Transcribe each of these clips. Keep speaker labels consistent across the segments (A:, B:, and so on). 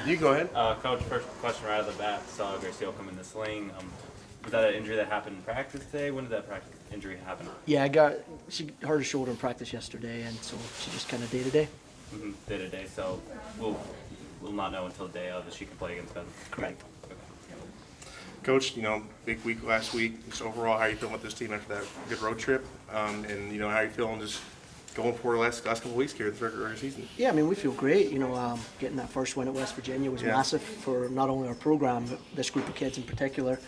A: You go ahead.
B: Coach, first question right out of the bat. Saw Gracie come in the sling. Was that an injury that happened in practice today? When did that practice injury happen?
C: Yeah, she hurt her shoulder in practice yesterday, and so she just kind of day to day.
B: Day to day. So we'll not know until the day of that she can play against them.
C: Correct.
A: Coach, big week last week. Just overall, how are you feeling with this team after that good road trip? And how are you feeling just going forward the last couple of weeks here this regular season?
C: Yeah, I mean, we feel great. Getting that first win at West Virginia was massive for not only our program, but this group of kids in particular.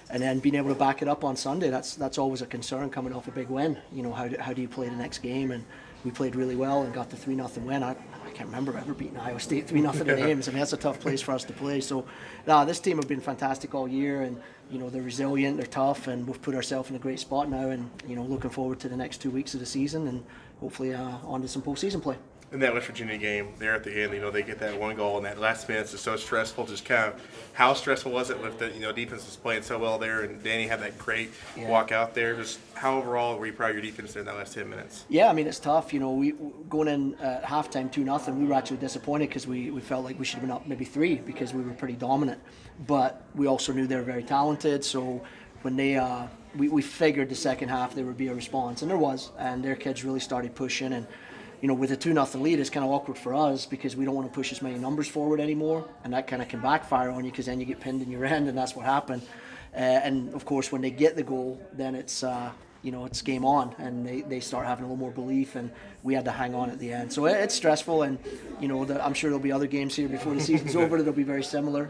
C: And then being able to back it up on Sunday, that's always a concern coming off a big win. How do you play the next game? And we played really well and got the 3-0 win. I can't remember ever beating Iowa State 3-0 in games. I mean, that's a tough place for us to play. So, this team have been fantastic all year, and they're resilient, they're tough, and we've put ourselves in a great spot now. And looking forward to the next 2 weeks of the season, and hopefully on to some postseason play.
A: In that West Virginia game, there at the end, they get that one goal, and that last minute is so stressful. Just kind of, how stressful was it with the defense was playing so well there, and Danny had that great walk out there. Just how overall were you proud of your defense there in that last 10 minutes?
C: Yeah, I mean, it's tough. We going in at halftime 2-0, we were actually disappointed because we felt like we should have been up maybe 3 because we were pretty dominant. But we also knew they were very talented, so when they we figured the second half there would be a response, and there was, and their kids really started pushing. And with a 2-0 lead, it's kind of awkward for us because we don't want to push as many numbers forward anymore, and that kind of can backfire on you because then you get pinned in your end, and that's what happened. And of course, when they get the goal, then it's it's game on, and they start having a little more belief, and we had to hang on at the end. So it's stressful, and I'm sure there'll be other games here before the season's over that'll be very similar.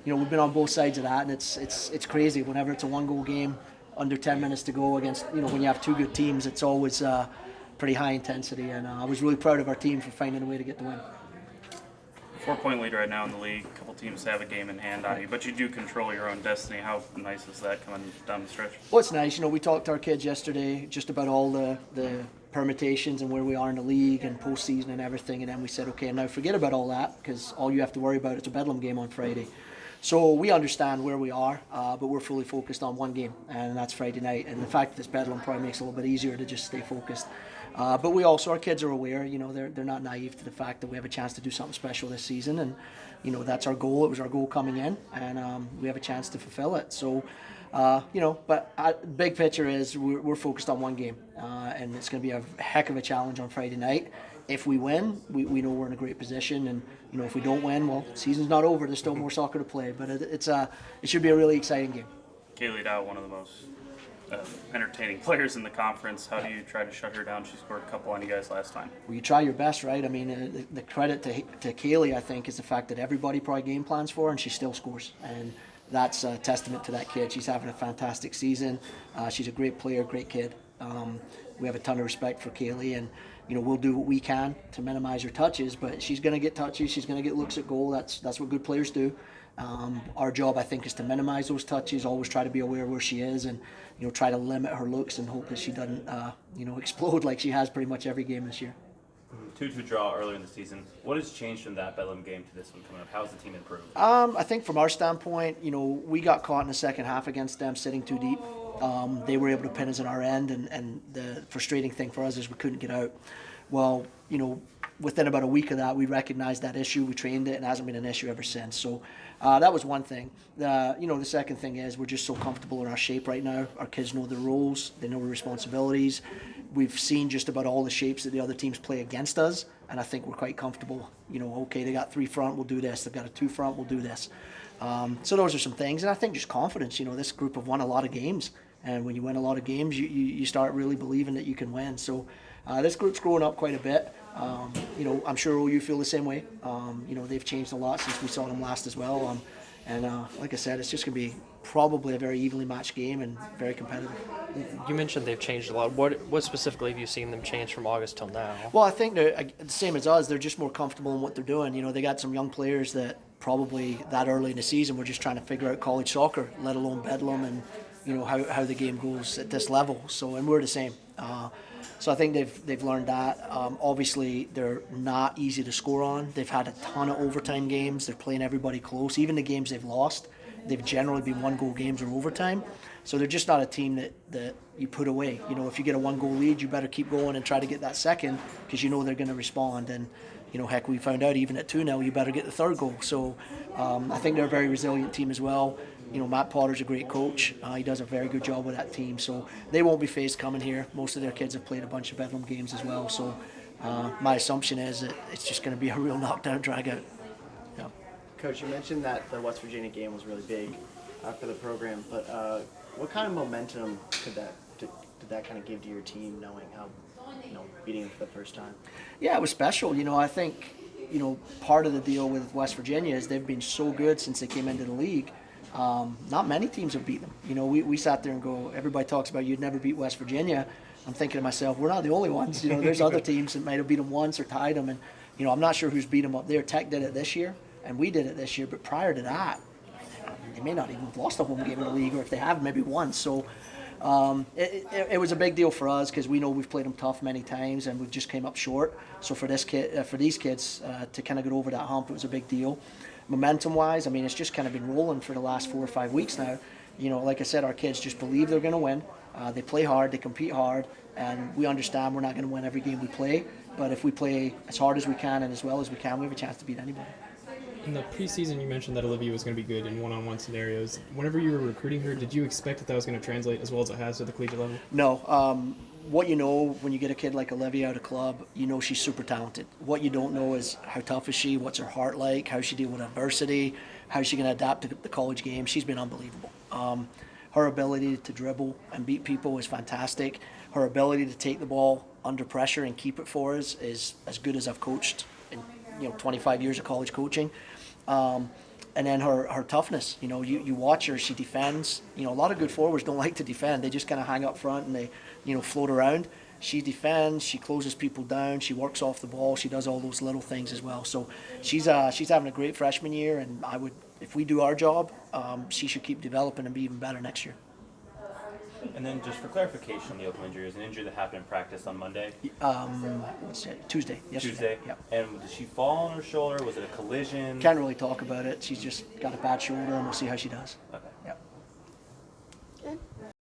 C: We've been on both sides of that, and it's crazy. Whenever it's a 1-goal game, under 10 minutes to go against when you have 2 good teams, it's always pretty high intensity, and I was really proud of our team for finding a way to get the win.
D: 4-point lead right now in the league. A couple teams have a game in hand on you, but you do control your own destiny. How nice is that coming down the stretch?
C: Well, it's nice. We talked to our kids yesterday just about all the permutations and where we are in the league and postseason and everything, and then we said, okay, now forget about all that because all you have to worry about is a Bedlam game on Friday. So we understand where we are, but we're fully focused on one game, and that's Friday night. And the fact that it's Bedlam probably makes it a little bit easier to just stay focused. But we also, our kids are aware, they're not naive to the fact that we have a chance to do something special this season. And, that's our goal. It was our goal coming in, and we have a chance to fulfill it. So, but big picture is we're focused on one game, and it's going to be a heck of a challenge on Friday night. If we win, we know we're in a great position, and if we don't win, well, season's not over. There's still more soccer to play, but it should be a really exciting game.
D: Kaylee Dow, one of the most entertaining players in the conference. How do you try to shut her down? She scored a couple on you guys last time.
C: Well, you try your best, right? I mean, the credit to Kaylee, I think, is the fact that everybody probably game plans for her, and she still scores, and that's a testament to that kid. She's having a fantastic season. She's a great player, great kid. We have a ton of respect for Kaylee, and we'll do what we can to minimize her touches, but she's going to get touches. She's going to get looks at goal. That's what good players do. Our job, I think, is to minimize those touches. Always try to be aware where she is, and try to limit her looks and hope that she doesn't explode like she has pretty much every game this year.
B: 2-2 draw earlier in the season. What has changed from that Bedlam game to this one coming up? How has the team improved?
C: I think from our standpoint, we got caught in the second half against them sitting too deep. They were able to pin us in our end, and the frustrating thing for us is we couldn't get out. Well, within about a week of that, we recognized that issue. We trained it, and it hasn't been an issue ever since. So that was one thing. The second thing is we're just so comfortable in our shape right now. Our kids know their roles. They know their responsibilities. We've seen just about all the shapes that the other teams play against us, and I think we're quite comfortable. Okay, they got 3 front, we'll do this. They've got a 2 front, we'll do this. So those are some things, and I think just confidence. This group have won a lot of games, and when you win a lot of games, you start really believing that you can win. So this group's growing up quite a bit. I'm sure OU feel the same way. They've changed a lot since we saw them last as well. And like I said, it's just going to be probably a very evenly matched game and very competitive.
E: You mentioned they've changed a lot. What specifically have you seen them change from August till now?
C: Well, I think they're the same as us. They're just more comfortable in what they're doing. They got some young players that probably that early in the season were just trying to figure out college soccer, let alone Bedlam, and how the game goes at this level. So, and we're the same. So I think they've learned that. Obviously, they're not easy to score on. They've had a ton of overtime games. They're playing everybody close. Even the games they've lost, they've generally been 1-goal games or overtime. So they're just not a team that you put away. If you get a 1-goal lead, you better keep going and try to get that second because they're going to respond. And Heck, we found out even at 2-0, you better get the third goal. So I think they're a very resilient team as well. Matt Potter's a great coach. He does a very good job with that team. So they won't be phased coming here. Most of their kids have played a bunch of Bedlam games as well. So my assumption is that it's just going to be a real knockdown, drag-out. Yeah.
F: Coach, you mentioned that the West Virginia game was really big for the program, but what kind of momentum did that kind of give to your team, knowing how, beating them for the first time?
C: Yeah, it was special. I think, part of the deal with West Virginia is they've been so good since they came into the league. Not many teams have beat them. We sat there and go, everybody talks about you'd never beat West Virginia. I'm thinking to myself, we're not the only ones. There's other teams that might have beat them once or tied them. And, I'm not sure who's beat them up there. Tech did it this year, and we did it this year. But prior to that, they may not even have lost a home game in the league, or if they have, maybe once. So it was a big deal for us because we know we've played them tough many times, and we've just came up short. So for these kids to kind of get over that hump, it was a big deal. Momentum-wise, it's just kind of been rolling for the last 4 or 5 weeks now. Like I said, our kids just believe they're going to win. They play hard, they compete hard, and we understand we're not going to win every game we play. But if we play as hard as we can and as well as we can, we have a chance to beat anybody.
G: In the preseason, you mentioned that Olivia was going to be good in one-on-one scenarios. Whenever you were recruiting her, did you expect that was going to translate as well as it has to the collegiate level?
C: No. What when you get a kid like Olivia out of club, she's super talented. What you don't know is how tough is she, what's her heart like, how she deal with adversity, how she going to adapt to the college game. She's been unbelievable. Her ability to dribble and beat people is fantastic. Her ability to take the ball under pressure and keep it for us is as good as I've coached in 25 years of college coaching. And then her toughness, you watch her, she defends. A lot of good forwards don't like to defend. They just kind of hang up front and they, float around. She defends, she closes people down, she works off the ball, she does all those little things as well. So she's having a great freshman year, and if we do our job, she should keep developing and be even better next year.
B: And then just for clarification, the Oakland injury is an injury that happened in practice on Monday?
C: Tuesday. Yesterday.
B: Tuesday?
C: Yep.
B: And did she fall on her shoulder? Was it a collision?
C: Can't really talk about it. She's just got a bad shoulder, and we'll see how she does.